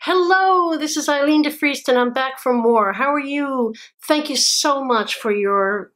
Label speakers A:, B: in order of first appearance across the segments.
A: Hello, this is Eileen DeFriest and I'm back for more. How are you? Thank you so much for your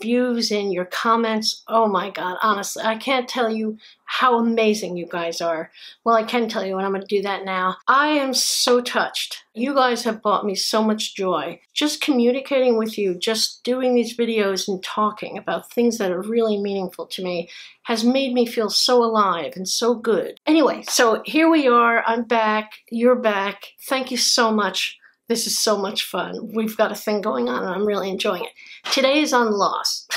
A: views and your comments. Oh my God, honestly, I can't tell you how amazing you guys are. Well, I can tell you, and I'm going to do that now. I am so touched. You guys have brought me so much joy. Just communicating with you, just doing these videos and talking about things that are really meaningful to me has made me feel so alive and so good. Anyway, so here we are. I'm back. You're back. Thank you so much. This is so much fun. We've got a thing going on and I'm really enjoying it. Today is on loss.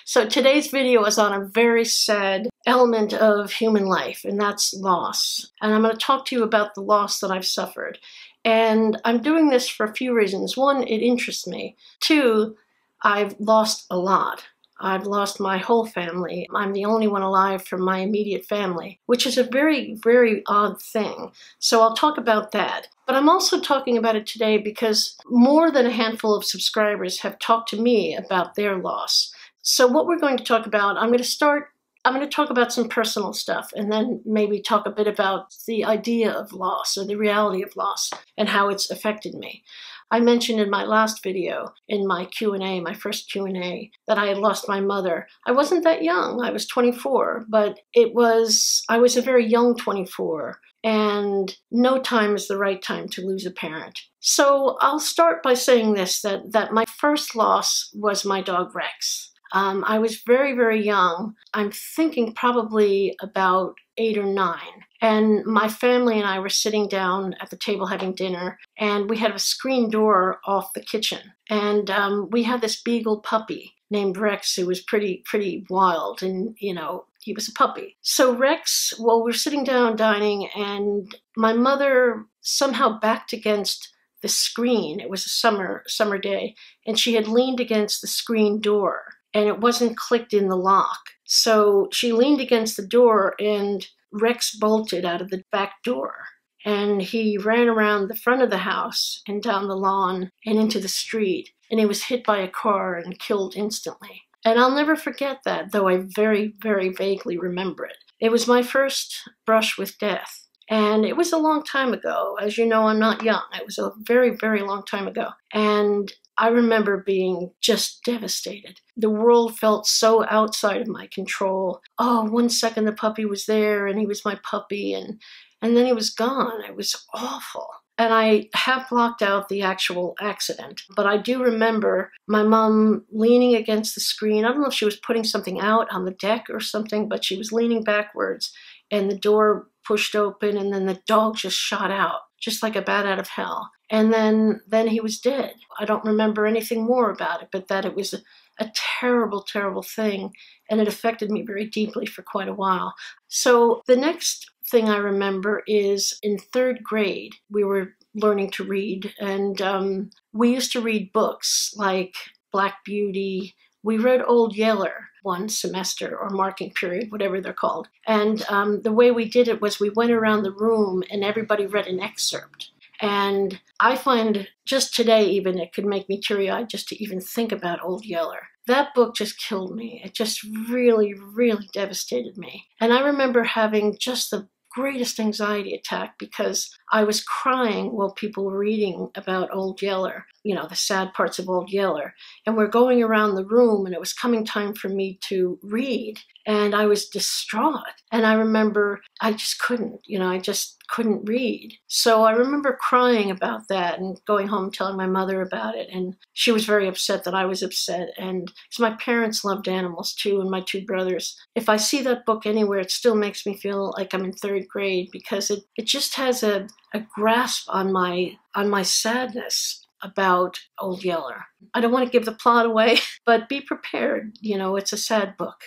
A: So today's video is on a very sad element of human life, and that's loss. And I'm going to talk to you about the loss that I've suffered. And I'm doing this for a few reasons. One, it interests me. Two, I've lost a lot. I've lost my whole family. I'm the only one alive from my immediate family, which is a very, very odd thing. So I'll talk about that. But I'm also talking about it today because more than a handful of subscribers have talked to me about their loss. So what we're going to talk about, I'm going to talk about some personal stuff and then maybe talk a bit about the idea of loss or the reality of loss and how it's affected me. I mentioned in my last video, in my Q&A, my first Q&A, that I had lost my mother. I wasn't that young. I was 24, but I was a very young 24, and no time is the right time to lose a parent. So I'll start by saying this, that my first loss was my dog Rex. I was very, very young. I'm thinking probably about 8 or 9. And my family and I were sitting down at the table having dinner, and we had a screen door off the kitchen. And we had this beagle puppy named Rex who was pretty wild, and, you know, he was a puppy. So Rex, well, we're sitting down dining, and my mother somehow backed against the screen. It was a summer day, and she had leaned against the screen door, and it wasn't clicked in the lock. So she leaned against the door, and Rex bolted out of the back door, and he ran around the front of the house and down the lawn and into the street, and he was hit by a car and killed instantly. And I'll never forget that, though I very, very vaguely remember it. It was my first brush with death, and it was a long time ago. As you know, I'm not young. It was a very, very long time ago. And I remember being just devastated. The world felt so outside of my control. Oh, 1 second the puppy was there and he was my puppy, and then he was gone. It was awful. And I have blocked out the actual accident, but I do remember my mom leaning against the screen. I don't know if she was putting something out on the deck or something, but she was leaning backwards and the door pushed open, and then the dog just shot out, just like a bat out of hell. And then he was dead. I don't remember anything more about it, but that it was a terrible, terrible thing, and it affected me very deeply for quite a while. So the next thing I remember is in 3rd grade, we were learning to read, and we used to read books like Black Beauty. We read Old Yeller one semester, or marking period, whatever they're called. And the way we did it was we went around the room and everybody read an excerpt. And I find just today even it could make me teary-eyed just to even think about Old Yeller. That book just killed me. It just really, really devastated me. And I remember having just the greatest anxiety attack because I was crying while people were reading about Old Yeller, you know, the sad parts of Old Yeller. And we're going around the room, and it was coming time for me to read, and I was distraught. And I remember I just couldn't, I just couldn't read. So I remember crying about that and going home telling my mother about it, and she was very upset that I was upset. And because my parents loved animals too, and my 2 brothers. If I see that book anywhere, it still makes me feel like I'm in 3rd grade because it just has a grasp on my sadness about Old Yeller. I don't want to give the plot away, but be prepared. It's a sad book.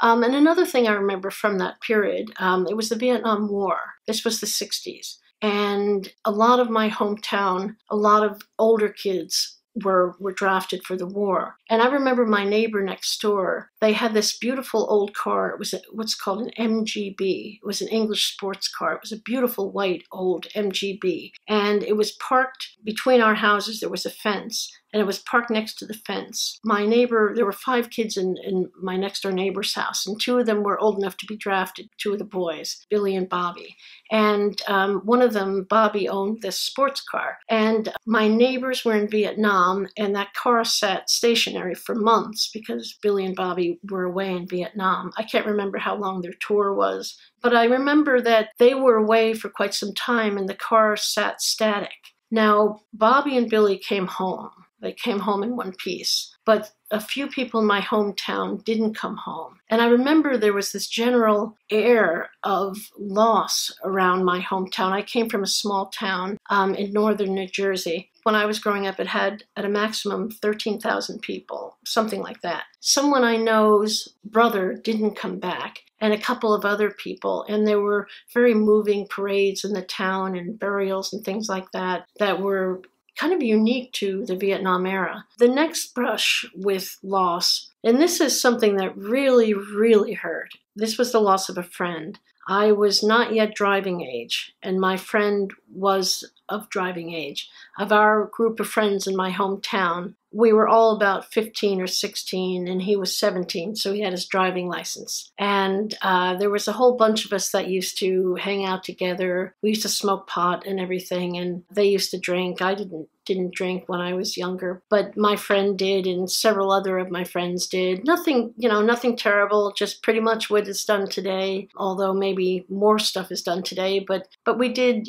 A: And another thing I remember from that period, it was the Vietnam War. This was the 60s. And a lot of my hometown, a lot of older kids were drafted for the war. And I remember my neighbor next door they had this beautiful old car. It was what's called an MGB. It was an English sports car. It was a beautiful white old MGB. And it was parked between our houses. There was a fence, and it was parked next to the fence. My neighbor, there were 5 kids in my next door neighbor's house, and 2 of them were old enough to be drafted, 2 of the boys, Billy and Bobby. And one of them, Bobby, owned this sports car. And my neighbors were in Vietnam, and that car sat stationary for months because Billy and Bobby were away in Vietnam. I can't remember how long their tour was, but I remember that they were away for quite some time and the car sat static. Now, Bobby and Billy came home. They came home in one piece. But a few people in my hometown didn't come home. And I remember there was this general air of loss around my hometown. I came from a small town in northern New Jersey. When I was growing up, it had at a maximum 13,000 people, something like that. Someone I know's brother didn't come back, and a couple of other people. And there were very moving parades in the town and burials and things like that that were kind of unique to the Vietnam era. The next brush with loss, and this is something that really, really hurt. This was the loss of a friend. I was not yet driving age, and my friend was of driving age. Of our group of friends in my hometown, we were all about 15 or 16, and he was 17, so he had his driving license. And there was a whole bunch of us that used to hang out together. We used to smoke pot and everything, and they used to drink. I didn't drink when I was younger, but my friend did, and several other of my friends did. Nothing, nothing terrible, just pretty much what is done today, although maybe more stuff is done today, but we did,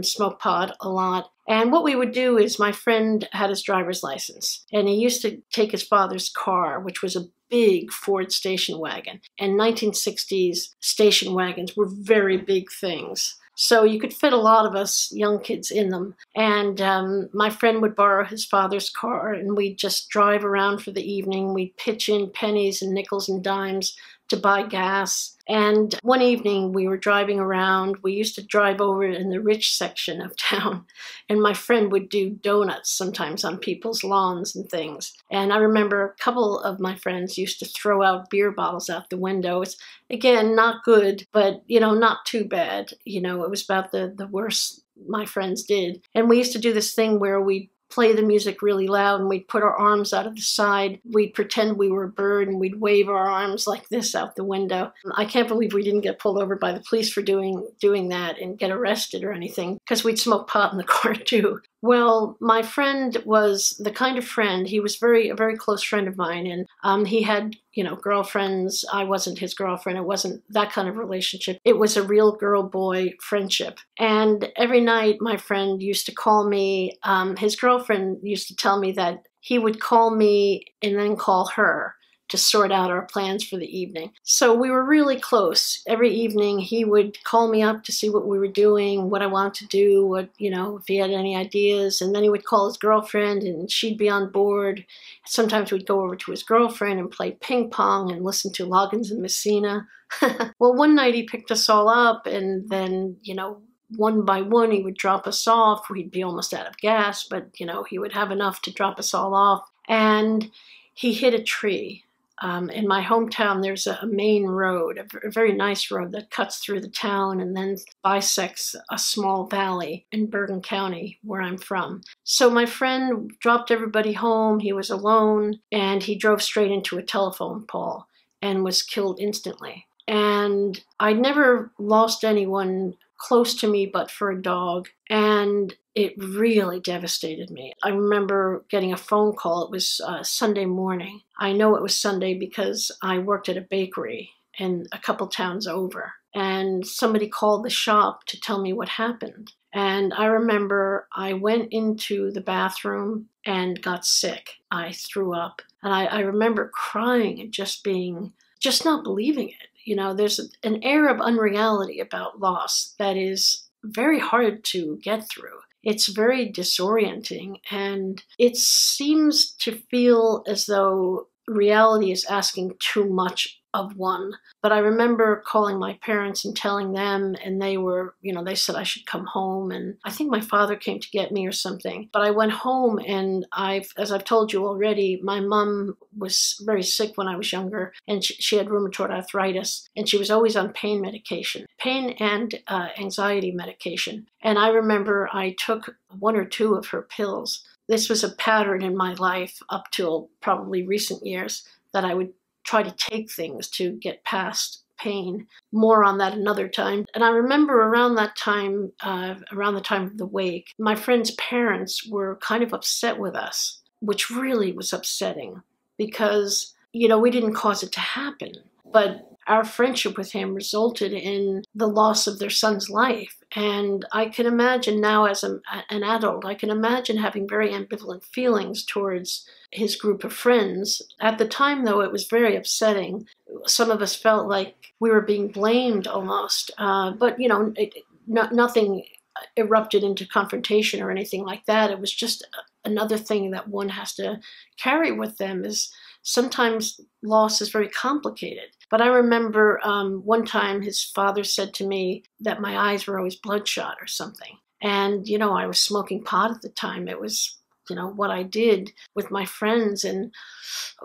A: smoke pot a lot. And what we would do is my friend had his driver's license, and he used to take his father's car, which was a big Ford station wagon. And 1960s station wagons were very big things. So you could fit a lot of us young kids in them. And my friend would borrow his father's car, and we'd just drive around for the evening. We'd pitch in pennies and nickels and dimes to buy gas. And one evening we were driving around. We used to drive over in the rich section of town, and my friend would do donuts sometimes on people's lawns and things. And I remember a couple of my friends used to throw out beer bottles out the window. It's, again, not good, but, not too bad. It was about the worst my friends did. And we used to do this thing where we'd play the music really loud, and we'd put our arms out of the side. We'd pretend we were a bird, and we'd wave our arms like this out the window. I can't believe we didn't get pulled over by the police for doing that and get arrested or anything, because we'd smoke pot in the car too. Well, my friend was the kind of friend, he was a very close friend of mine, and he had, girlfriends. I wasn't his girlfriend. It wasn't that kind of relationship. It was a real girl-boy friendship. And every night my friend used to call me. His girlfriend used to tell me that he would call me and then call her to sort out our plans for the evening. So we were really close. Every evening he would call me up to see what we were doing, what I wanted to do, what, if he had any ideas. And then he would call his girlfriend and she'd be on board. Sometimes we'd go over to his girlfriend and play ping pong and listen to Loggins and Messina. Well, one night he picked us all up, and then, one by one he would drop us off. We'd be almost out of gas, but, he would have enough to drop us all off. And he hit a tree. In my hometown, there's a main road, a very nice road that cuts through the town and then bisects a small valley in Bergen County, where I'm from. So my friend dropped everybody home. He was alone, and he drove straight into a telephone pole and was killed instantly. And I never lost anyone close to me but for a dog, and it really devastated me. I remember getting a phone call. It was Sunday morning. I know it was Sunday because I worked at a bakery in a couple towns over, and somebody called the shop to tell me what happened. And I remember I went into the bathroom and got sick. I threw up, and I remember crying and just not believing it. There's an air of unreality about loss that is very hard to get through. It's very disorienting, and it seems to feel as though reality is asking too much of one. But I remember calling my parents and telling them, and they were, they said I should come home. And I think my father came to get me or something. But I went home, and as I've told you already, my mom was very sick when I was younger, and she had rheumatoid arthritis, and she was always on pain medication, pain and anxiety medication. And I remember I took 1 or 2 of her pills. This was a pattern in my life up till probably recent years, that I would try to take things to get past pain. More on that another time. And I remember around that time, around the time of the wake, my friend's parents were kind of upset with us, which really was upsetting because, we didn't cause it to happen. But our friendship with him resulted in the loss of their son's life. And I can imagine now, as an adult, I can imagine having very ambivalent feelings towards his group of friends. At the time, though, it was very upsetting. Some of us felt like we were being blamed almost. But, nothing erupted into confrontation or anything like that. It was just another thing that one has to carry with them, is sometimes loss is very complicated. But I remember one time his father said to me that my eyes were always bloodshot or something. And, I was smoking pot at the time. It was, what I did with my friends. And,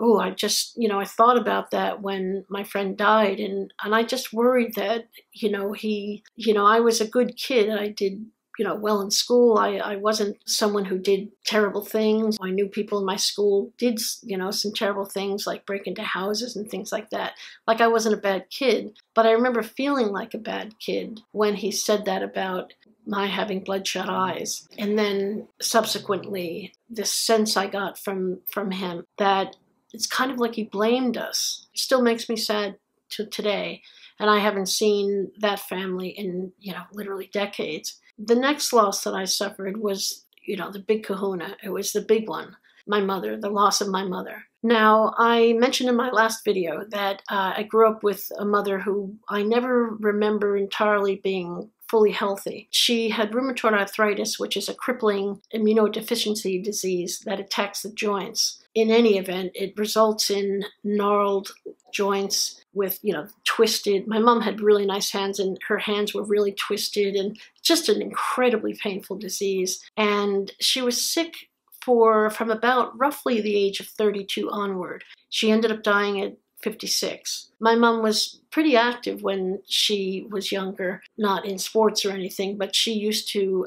A: I just, I thought about that when my friend died. And I just worried that, I was a good kid. I did well in school. I wasn't someone who did terrible things. I knew people in my school did, some terrible things like break into houses and things like that. Like I wasn't a bad kid, but I remember feeling like a bad kid when he said that about my having bloodshot eyes. And then subsequently, this sense I got from him that it's kind of like he blamed us. It still makes me sad to today. And I haven't seen that family in, literally decades. The next loss that I suffered was, the big kahuna. It was the big one, my mother, the loss of my mother. Now, I mentioned in my last video that I grew up with a mother who I never remember entirely being fully healthy. She had rheumatoid arthritis, which is a crippling immunodeficiency disease that attacks the joints. In any event, it results in gnarled joints with, twisted. My mom had really nice hands, and her hands were really twisted, and just an incredibly painful disease. And she was sick from about roughly the age of 32 onward. She ended up dying at 56. My mom was pretty active when she was younger, not in sports or anything, but she used to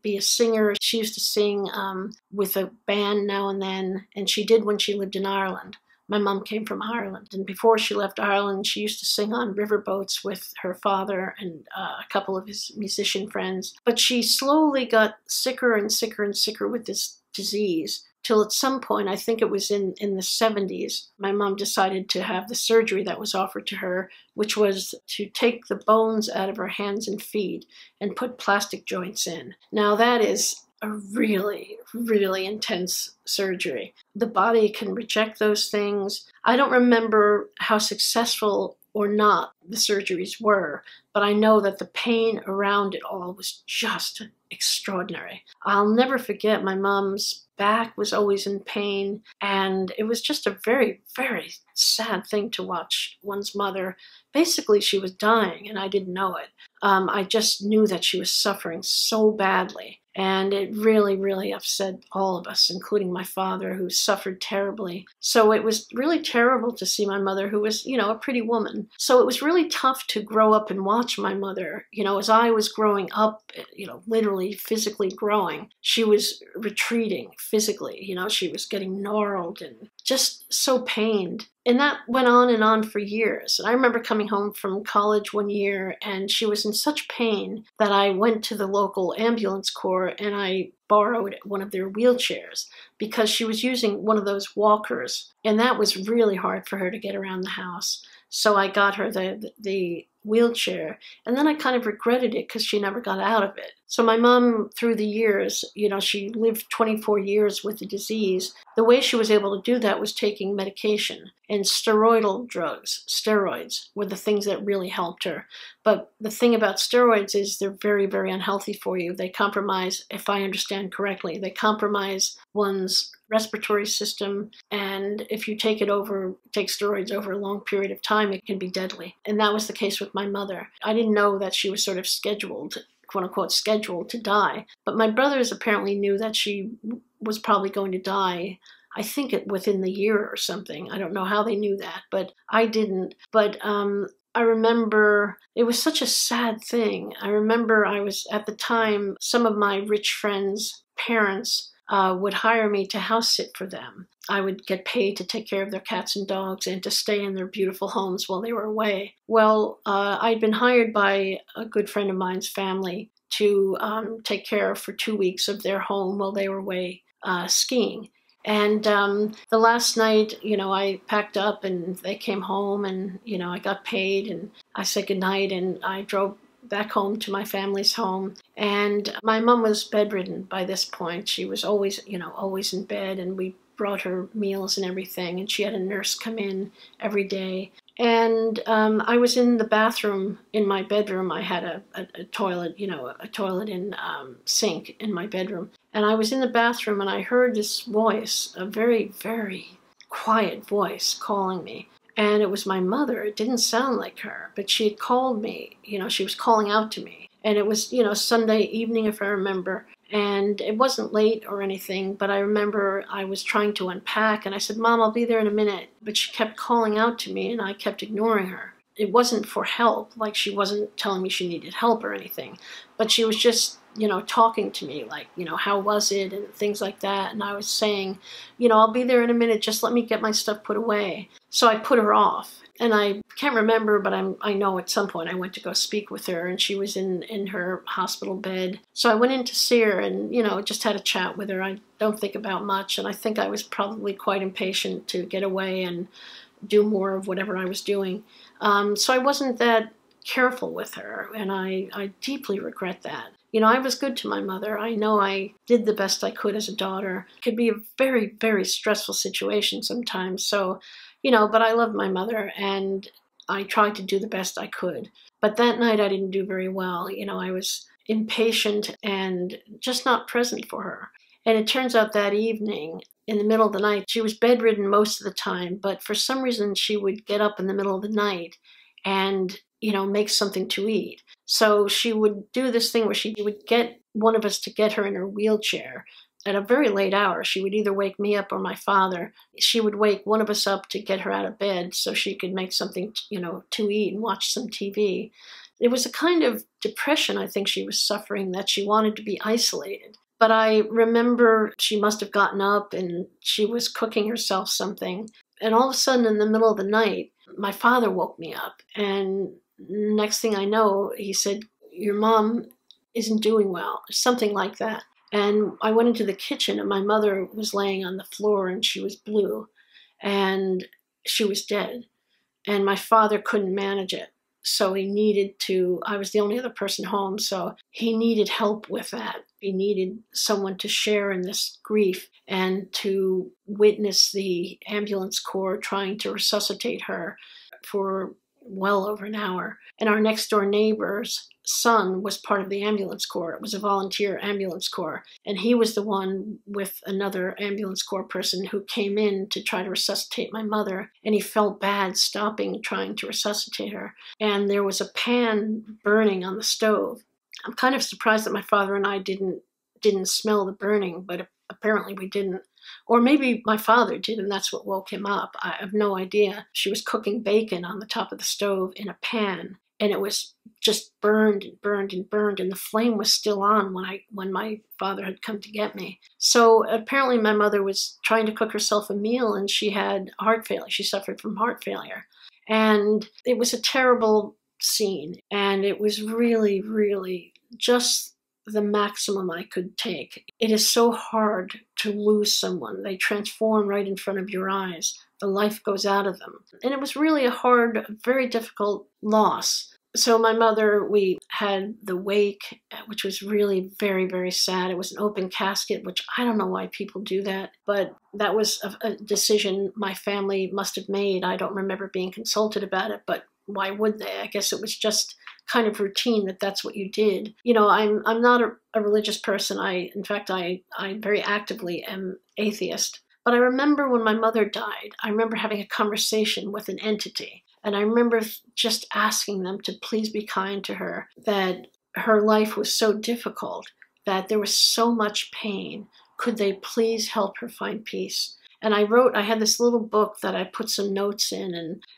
A: be a singer. She used to sing with a band now and then, and she did when she lived in Ireland. My mom came from Ireland, and before she left Ireland, she used to sing on riverboats with her father and a couple of his musician friends. But she slowly got sicker and sicker and sicker with this disease, till at some point, I think it was in the 70s, my mom decided to have the surgery that was offered to her, which was to take the bones out of her hands and feet and put plastic joints in. Now that is a really, really intense surgery. The body can reject those things. I don't remember how successful or not the surgeries were, but I know that the pain around it all was just extraordinary. I'll never forget my mom's back was always in pain, and it was just a very, very sad thing to watch one's mother. Basically, she was dying, and I didn't know it. I just knew that she was suffering so badly. And it really, really upset all of us, including my father, who suffered terribly. So it was really terrible to see my mother, who was, a pretty woman. So it was really tough to grow up and watch my mother. As I was growing up, literally physically growing, she was retreating physically. She was getting gnarled and just so pained. And that went on and on for years. And I remember coming home from college one year, and she was in such pain that I went to the local ambulance corps and I borrowed one of their wheelchairs because she was using one of those walkers. And that was really hard for her to get around the house. So I got her the wheelchair, and then I kind of regretted it because she never got out of it. So my mom, through the years, she lived 24 years with the disease. The way she was able to do that was taking medication, and steroidal drugs, steroids, were the things that really helped her. But the thing about steroids is they're very, very unhealthy for you. They compromise, if I understand correctly, they compromise one's respiratory system, and if you take steroids over a long period of time, it can be deadly. And that was the case with my mother. I didn't know that she was sort of scheduled, quote unquote, scheduled to die. But my brothers apparently knew that she was probably going to die, I think within the year or something. I don't know how they knew that, but I didn't. But I remember it was such a sad thing. I remember I was, at the time, some of my rich friends' parents would hire me to house sit for them. I would get paid to take care of their cats and dogs and to stay in their beautiful homes while they were away. Well, I'd been hired by a good friend of mine's family to take care for 2 weeks of their home while they were away skiing. And the last night, I packed up and they came home and, I got paid and I said goodnight and I drove back home to my family's home. And my mom was bedridden by this point. She was always in bed, and we brought her meals and everything. And she had a nurse come in every day. And I was in the bathroom in my bedroom. I had a toilet, a toilet and sink in my bedroom. And I was in the bathroom and I heard this voice, a very, very quiet voice calling me. And it was my mother. It didn't sound like her, but she had called me. She was calling out to me. And it was, Sunday evening, if I remember. And it wasn't late or anything, but I remember I was trying to unpack. And I said, Mom, I'll be there in a minute. But she kept calling out to me, and I kept ignoring her. It wasn't for help. Like, she wasn't telling me she needed help or anything. But she was just, talking to me, like, how was it and things like that. And I was saying, I'll be there in a minute. Just let me get my stuff put away. So I put her off. And I can't remember, but I know at some point I went to go speak with her, and she was in her hospital bed. So I went in to see her and, just had a chat with her. I don't think about much. And I think I was probably quite impatient to get away and do more of whatever I was doing. So I wasn't that careful with her, and I deeply regret that. I was good to my mother. I know I did the best I could as a daughter. It could be a very, very stressful situation sometimes. So, but I loved my mother, and I tried to do the best I could. But that night I didn't do very well. I was impatient and just not present for her. And it turns out that evening, in the middle of the night, she was bedridden most of the time, but for some reason she would get up in the middle of the night and, make something to eat. So she would do this thing where she would get one of us to get her in her wheelchair at a very late hour. She would either wake me up or my father. She would wake one of us up to get her out of bed so she could make something, to eat and watch some TV. It was a kind of depression I think she was suffering, that she wanted to be isolated. But I remember she must have gotten up and she was cooking herself something. And all of a sudden, in the middle of the night, my father woke me up. And next thing I know, he said, your mom isn't doing well, something like that. And I went into the kitchen, and my mother was laying on the floor, and she was blue, and she was dead. And my father couldn't manage it. So I was the only other person home, so he needed help with that. He needed someone to share in this grief and to witness the ambulance corps trying to resuscitate her for well over an hour. And our next door neighbor's son was part of the ambulance corps. It was a volunteer ambulance corps. And he was the one with another ambulance corps person who came in to try to resuscitate my mother. And he felt bad stopping trying to resuscitate her. And there was a pan burning on the stove. I'm kind of surprised that my father and I didn't smell the burning, but apparently we didn't. Or maybe my father did, and that's what woke him up. I have no idea. She was cooking bacon on the top of the stove in a pan, and it was just burned and burned and burned, and the flame was still on when my father had come to get me. So apparently my mother was trying to cook herself a meal, and she had heart failure. She suffered from heart failure. And it was a terrible scene, and it was really, really just the maximum I could take. It is so hard to lose someone. They transform right in front of your eyes. The life goes out of them. And it was really a hard, very difficult loss. So my mother, we had the wake, which was really very, very sad. It was an open casket, which I don't know why people do that, but that was a decision my family must have made. I don't remember being consulted about it, but why would they? I guess it was just kind of routine that that's what you did. You know, I'm not a religious person. In fact, I very actively am atheist. But I remember when my mother died, I remember having a conversation with an entity. And I remember just asking them to please be kind to her, that her life was so difficult, that there was so much pain. Could they please help her find peace? And I had this little book that I put some notes in,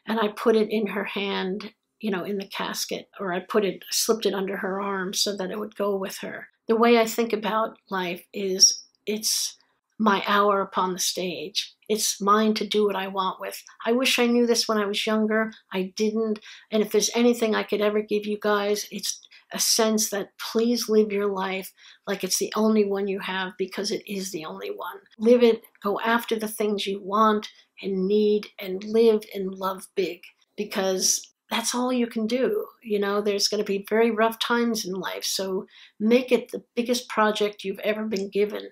A: and I put it in her hand, you know, in the casket, or I slipped it under her arm so that it would go with her. The way I think about life is it's my hour upon the stage. It's mine to do what I want with. I wish I knew this when I was younger. I didn't. And if there's anything I could ever give you guys, it's a sense that please live your life like it's the only one you have, because it is the only one. Live it, go after the things you want and need, and live and love big, because that's all you can do. You know, there's going to be very rough times in life, so make it the biggest project you've ever been given.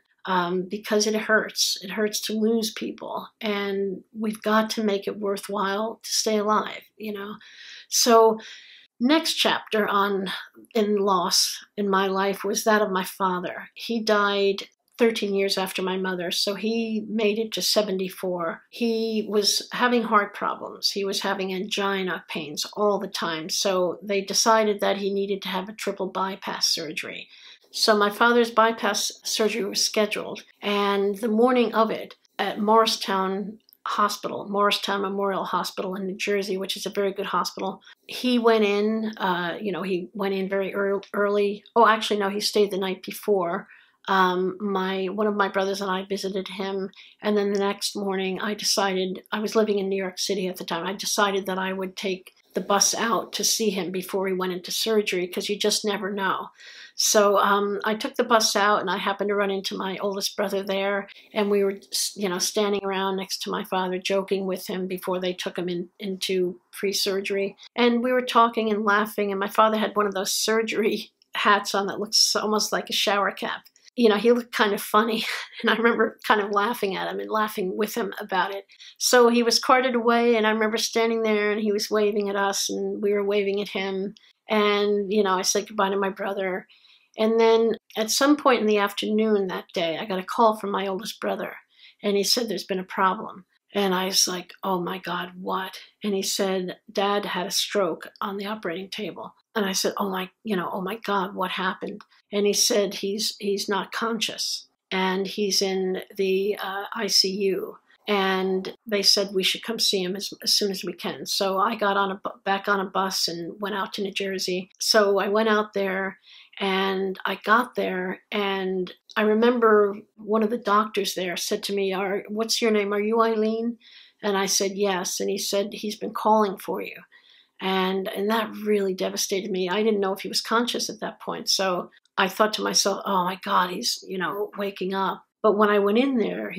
A: Because it hurts. It hurts to lose people, and we've got to make it worthwhile to stay alive, you know. So next chapter in loss in my life was that of my father. He died 13 years after my mother, so he made it to 74. He was having heart problems. He was having angina pains all the time, so they decided that he needed to have a triple bypass surgery. So my father's bypass surgery was scheduled, and the morning of it at Morristown Memorial Hospital in New Jersey, which is a very good hospital, he went in, he went in very early. Oh, actually, no, he stayed the night before. One of my brothers and I visited him, and then the next morning I was living in New York City at the time. I decided that I would take the bus out to see him before he went into surgery, because you just never know. So I took the bus out, and I happened to run into my oldest brother there, and we were, standing around next to my father, joking with him before they took him into pre-surgery. And we were talking and laughing, and my father had one of those surgery hats on that looks almost like a shower cap. You know, he looked kind of funny, and I remember kind of laughing at him and laughing with him about it. So he was carted away, and I remember standing there, and he was waving at us, and we were waving at him. And, I said goodbye to my brother. And then at some point in the afternoon that day, I got a call from my oldest brother, and he said there's been a problem. And I was like, oh my God, what? And he said, Dad had a stroke on the operating table. And I said, oh my God, what happened? And he said he's not conscious, and he's in the ICU. And they said we should come see him as soon as we can. So I got back on a bus and went out to New Jersey. So I went out there, and I got there, and I remember one of the doctors there said to me, what's your name? Are you Eileen? And I said, yes. And he said, he's been calling for you. And that really devastated me. I didn't know if he was conscious at that point. So I thought to myself, oh my God, he's, waking up. But when I went in there,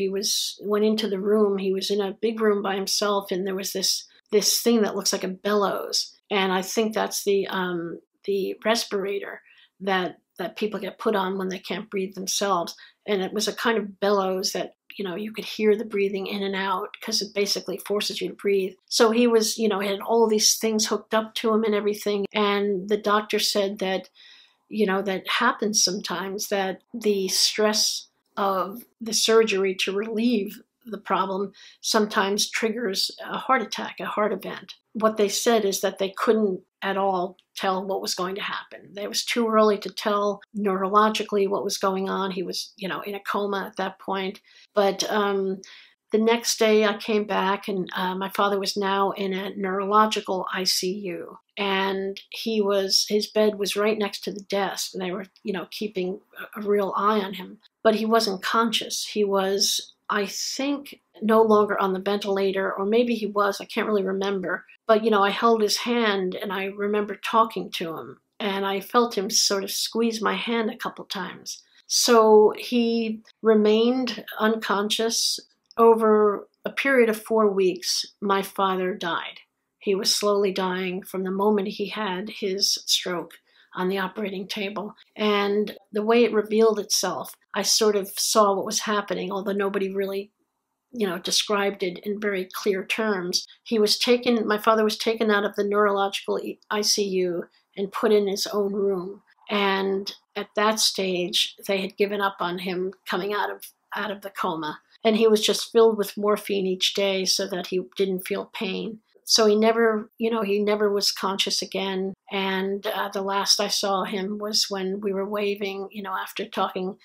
A: went into the room. He was in a big room by himself, and there was this thing that looks like a bellows. And I think that's the respirator that people get put on when they can't breathe themselves. And it was a kind of bellows that, you could hear the breathing in and out, because it basically forces you to breathe. So he was, he had all these things hooked up to him and everything. And the doctor said that, that happens sometimes, that the stress of the surgery to relieve the problem sometimes triggers a heart attack, a heart event. What they said is that they couldn't at all tell what was going to happen. It was too early to tell neurologically what was going on. He was, in a coma at that point. But the next day I came back, and my father was now in a neurological ICU. And his bed was right next to the desk, and they were, keeping a real eye on him. But he wasn't conscious. He was, I think, no longer on the ventilator, or maybe he was, I can't really remember. But, I held his hand, and I remember talking to him, and I felt him sort of squeeze my hand a couple times. So he remained unconscious. Over a period of 4 weeks, my father died. He was slowly dying from the moment he had his stroke on the operating table. And the way it revealed itself, I sort of saw what was happening, although nobody really, described it in very clear terms. My father was taken out of the neurological ICU and put in his own room. And at that stage, they had given up on him coming out of the coma. And he was just filled with morphine each day so that he didn't feel pain. So he never was conscious again. And the last I saw him was when we were waving, after talking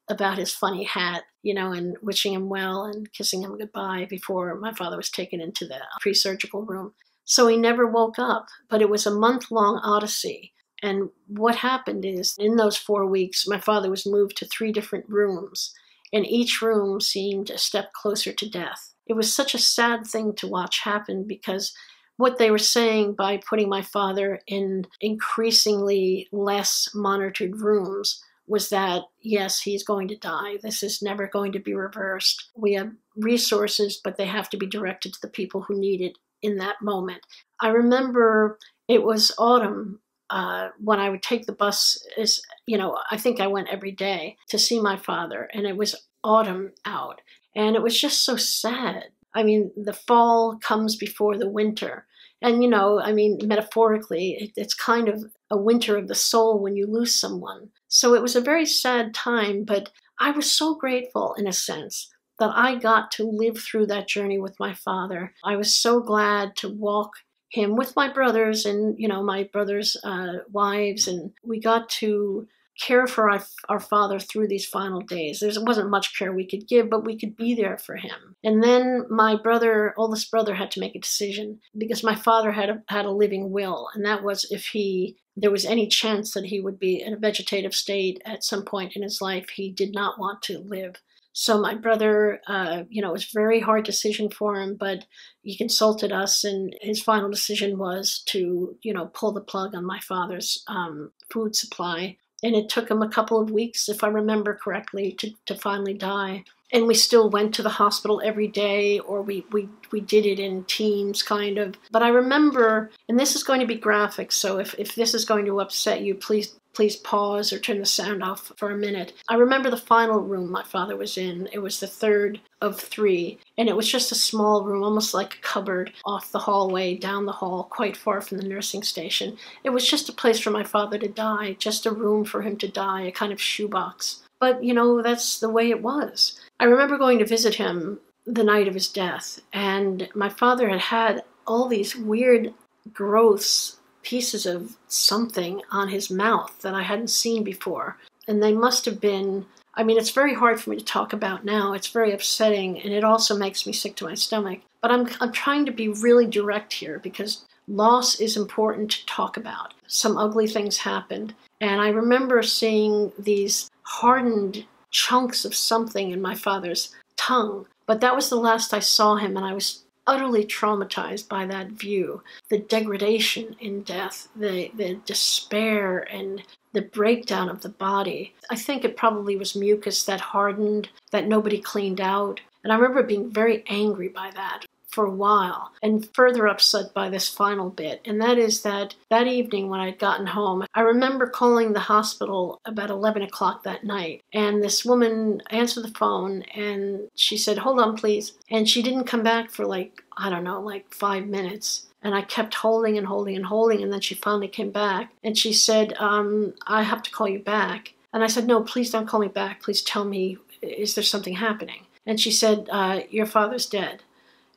A: about his funny hat, and wishing him well and kissing him goodbye before my father was taken into the pre-surgical room. So he never woke up, but it was a month-long odyssey. And what happened is, in those 4 weeks, my father was moved to 3 different rooms, and each room seemed a step closer to death. It was such a sad thing to watch happen, because what they were saying by putting my father in increasingly less monitored rooms was that, yes, he's going to die. This is never going to be reversed. We have resources, but they have to be directed to the people who need it in that moment. I remember it was autumn when I would take the bus. I think I went every day to see my father, and it was autumn out. And it was just so sad. I mean, the fall comes before the winter. And, metaphorically, it's kind of a winter of the soul when you lose someone. So it was a very sad time, but I was so grateful, in a sense, that I got to live through that journey with my father. I was so glad to walk him with my brothers and, my brothers' wives, and we got to care for our father through these final days. There wasn't much care we could give, but we could be there for him. And then my oldest brother, had to make a decision, because my father had a living will, and that was if there was any chance that he would be in a vegetative state at some point in his life, he did not want to live. So my brother, it was a very hard decision for him, but he consulted us, and his final decision was to, pull the plug on my father's food supply. And it took him a couple of weeks, if I remember correctly, to finally die. And we still went to the hospital every day, or we did it in teams, kind of. But I remember, and this is going to be graphic, so if this is going to upset you, please pause or turn the sound off for a minute. I remember the final room my father was in. It was the 3rd of 3, and it was just a small room, almost like a cupboard off the hallway, down the hall, quite far from the nursing station. It was just a place for my father to die, just a room for him to die, a kind of shoebox. But, that's the way it was. I remember going to visit him the night of his death, and my father had all these weird growths, pieces of something on his mouth that I hadn't seen before. And they must have been, it's very hard for me to talk about now. It's very upsetting, and it also makes me sick to my stomach. But I'm trying to be really direct here, because loss is important to talk about. Some ugly things happened. And I remember seeing these hardened chunks of something in my father's tongue. But that was the last I saw him, and I was utterly traumatized by that view. The degradation in death, the despair, and the breakdown of the body. I think it probably was mucus that hardened, that nobody cleaned out. And I remember being very angry by that for a while, and further upset by this final bit. And that is that evening when I'd gotten home, I remember calling the hospital about 11 o'clock that night. And this woman answered the phone, and she said, "Hold on, please." And she didn't come back for 5 minutes. And I kept holding and holding and holding. And then she finally came back, and she said, "I have to call you back." And I said, "No, please don't call me back. Please tell me, is there something happening?" And she said, "Your father's dead."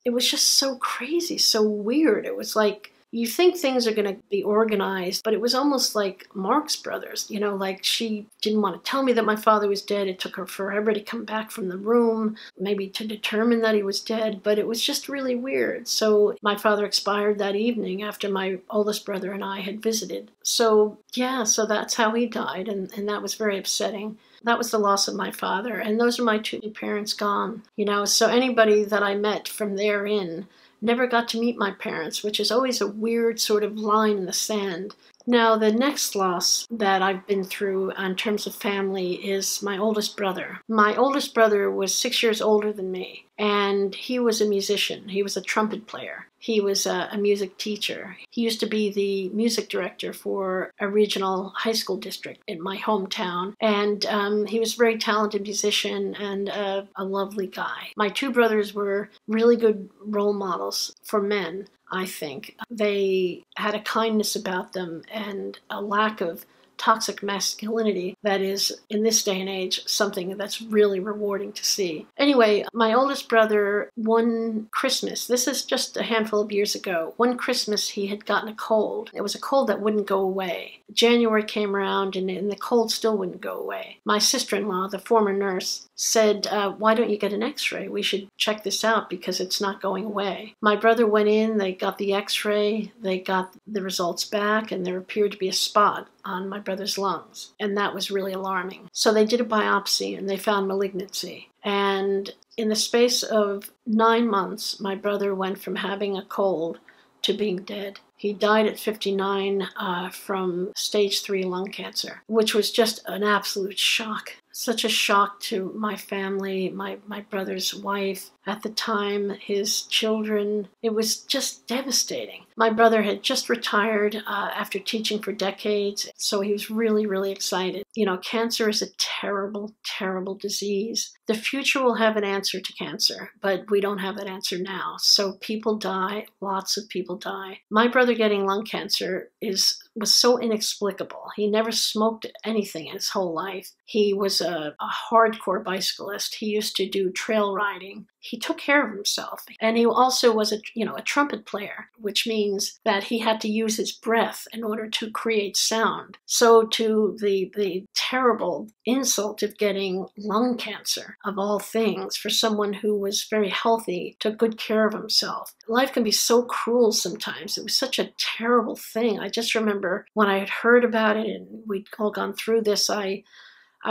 A: It was just so crazy, so weird. It was like, you think things are going to be organized, but it was almost like Marx Brothers, like she didn't want to tell me that my father was dead. It took her forever to come back from the room, maybe to determine that he was dead, but it was just really weird. So my father expired that evening after my oldest brother and I had visited. So that's how he died, and that was very upsetting. That was the loss of my father, and those are my 2 parents gone, so anybody that I met from therein never got to meet my parents, which is always a weird sort of line in the sand. Now, the next loss that I've been through in terms of family is my oldest brother. My oldest brother was 6 years older than me, and he was a musician. He was a trumpet player. He was a music teacher. He used to be the music director for a regional high school district in my hometown, and he was a very talented musician and a lovely guy. My 2 brothers were really good role models for men. I think. They had a kindness about them and a lack of toxic masculinity that is, in this day and age, something that's really rewarding to see. Anyway, my oldest brother, one Christmas, this is just a handful of years ago, one Christmas he had gotten a cold. It was a cold that wouldn't go away. January came around and the cold still wouldn't go away. My sister-in-law, the former nurse, said, why don't you get an x-ray? We should check this out because it's not going away. My brother went in, they got the x-ray, they got the results back, and there appeared to be a spot on my brother's lungs. And that was really alarming. So they did a biopsy and they found malignancy. And in the space of 9 months, my brother went from having a cold to being dead. He died at 59 from stage 3 lung cancer, which was just an absolute shock. Such a shock to my family, my brother's wife, at the time, his children. It was just devastating. My brother had just retired after teaching for decades, so he was really, really excited. You know, cancer is a terrible, terrible disease. The future will have an answer to cancer, but we don't have that answer now. So people die, lots of people die. My brother getting lung cancer was so inexplicable. He never smoked anything in his whole life. He was a hardcore bicyclist. He used to do trail riding. He took care of himself. And he also was a trumpet player, which means that he had to use his breath in order to create sound. So to the terrible insult of getting lung cancer, of all things, for someone who was very healthy, took good care of himself. Life can be so cruel sometimes. It was such a terrible thing. I just remember when I had heard about it and we'd all gone through this, I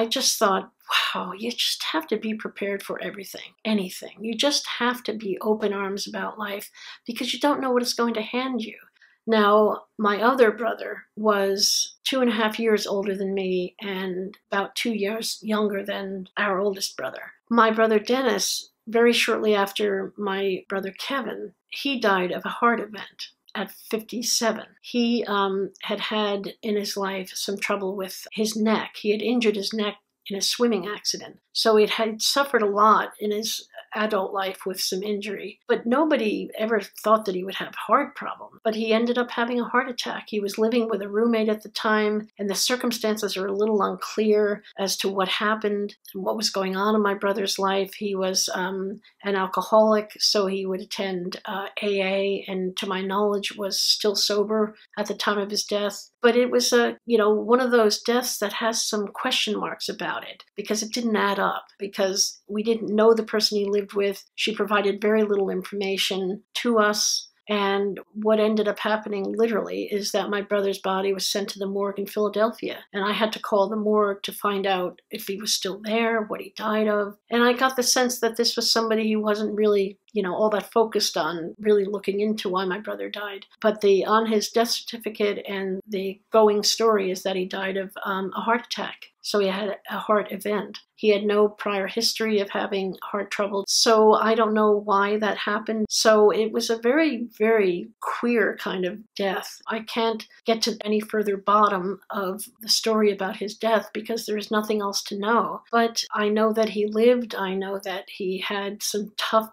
A: just thought, wow, you just have to be prepared for everything, anything. You just have to be open arms about life because you don't know what it's going to hand you. Now, my other brother was 2.5 years older than me and about 2 years younger than our oldest brother. My brother Dennis, very shortly after my brother Kevin, he died of a heart event at 57. He had in his life some trouble with his neck. He had injured his neck in a swimming accident. So he had suffered a lot in his adult life with some injury. But nobody ever thought that he would have heart problem. But he ended up having a heart attack. He was living with a roommate at the time, and the circumstances are a little unclear as to what happened and what was going on in my brother's life. He was an alcoholic, so he would attend AA, and to my knowledge was still sober at the time of his death. But it was one of those deaths that has some question marks about it because it didn't add up, because we didn't know the person he lived with. She provided very little information to us. And what ended up happening literally is that my brother's body was sent to the morgue in Philadelphia. And I had to call the morgue to find out if he was still there, what he died of. And I got the sense that this was somebody who wasn't really, all that focused on really looking into why my brother died. But on his death certificate and the going story is that he died of a heart attack. So he had a heart event. He had no prior history of having heart trouble. So I don't know why that happened. So it was a very, very queer kind of death. I can't get to any further bottom of the story about his death because there's nothing else to know. But I know that he lived. I know that he had some tough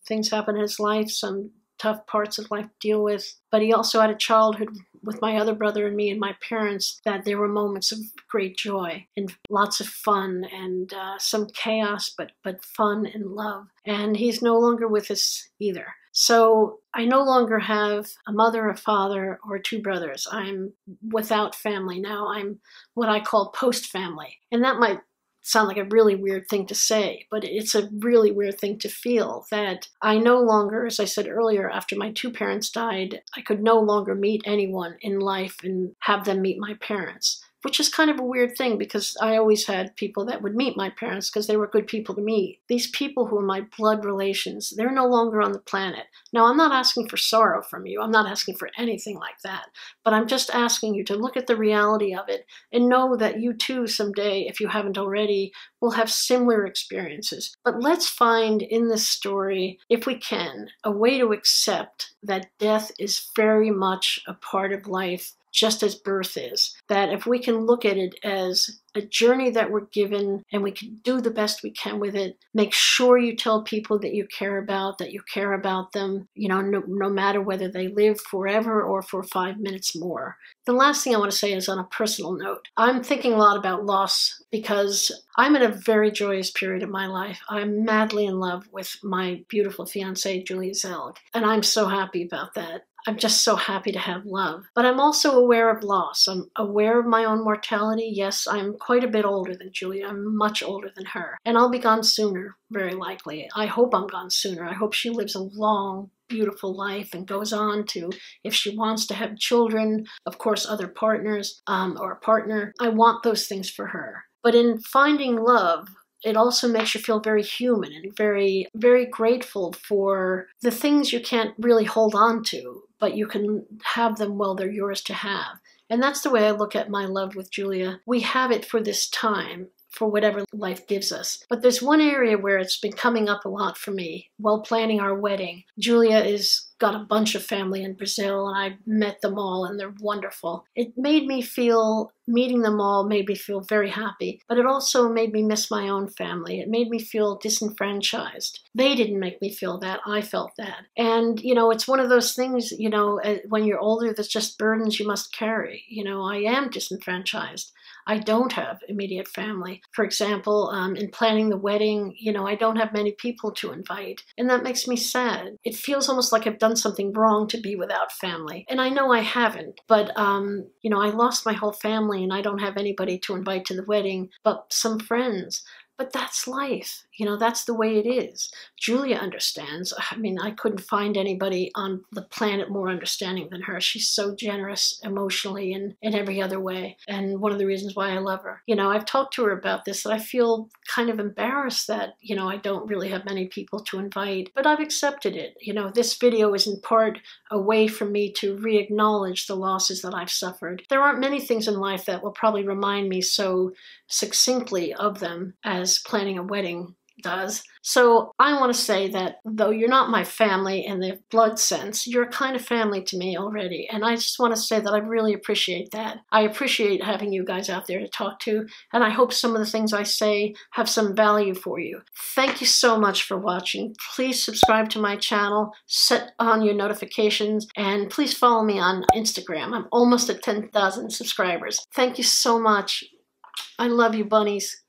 A: things happen in his life, some tough parts of life to deal with. But he also had a childhood with my other brother and me and my parents that there were moments of great joy and lots of fun and some chaos, but fun and love. And he's no longer with us either. So I no longer have a mother, a father, or 2 brothers. I'm without family now. I'm what I call post-family. And that might sound like a really weird thing to say, but it's a really weird thing to feel that I no longer, as I said earlier, after my 2 parents died, I could no longer meet anyone in life and have them meet my parents, which is kind of a weird thing because I always had people that would meet my parents because they were good people to meet. These people who are my blood relations, they're no longer on the planet. Now, I'm not asking for sorrow from you. I'm not asking for anything like that. But I'm just asking you to look at the reality of it and know that you too someday, if you haven't already, will have similar experiences. But let's find in this story, if we can, a way to accept that death is very much a part of life just as birth is. That if we can look at it as a journey that we're given and we can do the best we can with it, make sure you tell people that you care about them, no matter whether they live forever or for 5 minutes more. The last thing I want to say is on a personal note. I'm thinking a lot about loss because I'm in a very joyous period of my life. I'm madly in love with my beautiful fiancée, Julia Zelg, and I'm so happy about that. I'm just so happy to have love. But I'm also aware of loss. I'm aware of my own mortality. Yes, I'm quite a bit older than Julia. I'm much older than her. And I'll be gone sooner, very likely. I hope I'm gone sooner. I hope she lives a long, beautiful life and goes on to, if she wants to have children, of course, other partners, or a partner. I want those things for her. But in finding love, it also makes you feel very human and very, very grateful for the things you can't really hold on to, but you can have them while they're yours to have. And that's the way I look at my love with Julia. We have it for this time, for whatever life gives us. But there's one area where it's been coming up a lot for me while planning our wedding. Julia is got a bunch of family in Brazil, and I met them all, and they're wonderful. It made me feel, meeting them all made me feel very happy, but it also made me miss my own family. It made me feel disenfranchised. They didn't make me feel that. I felt that. And, it's one of those things, when you're older, there's just burdens you must carry. I am disenfranchised. I don't have immediate family. For example, in planning the wedding, I don't have many people to invite, and that makes me sad. It feels almost like I've done something wrong to be without family. And I know I haven't, but, I lost my whole family and I don't have anybody to invite to the wedding but some friends. But that's life. That's the way it is. Julia understands. I couldn't find anybody on the planet more understanding than her. She's so generous emotionally and in every other way. And one of the reasons why I love her. I've talked to her about this, that I feel kind of embarrassed that, I don't really have many people to invite. But I've accepted it. This video is in part a way for me to re-acknowledge the losses that I've suffered. There aren't many things in life that will probably remind me so succinctly of them as planning a wedding does. So I want to say that though you're not my family in the blood sense, you're a kind of family to me already. And I just want to say that I really appreciate that. I appreciate having you guys out there to talk to, and I hope some of the things I say have some value for you. Thank you so much for watching. Please subscribe to my channel, set on your notifications, and please follow me on Instagram. I'm almost at 10,000 subscribers. Thank you so much. I love you, bunnies.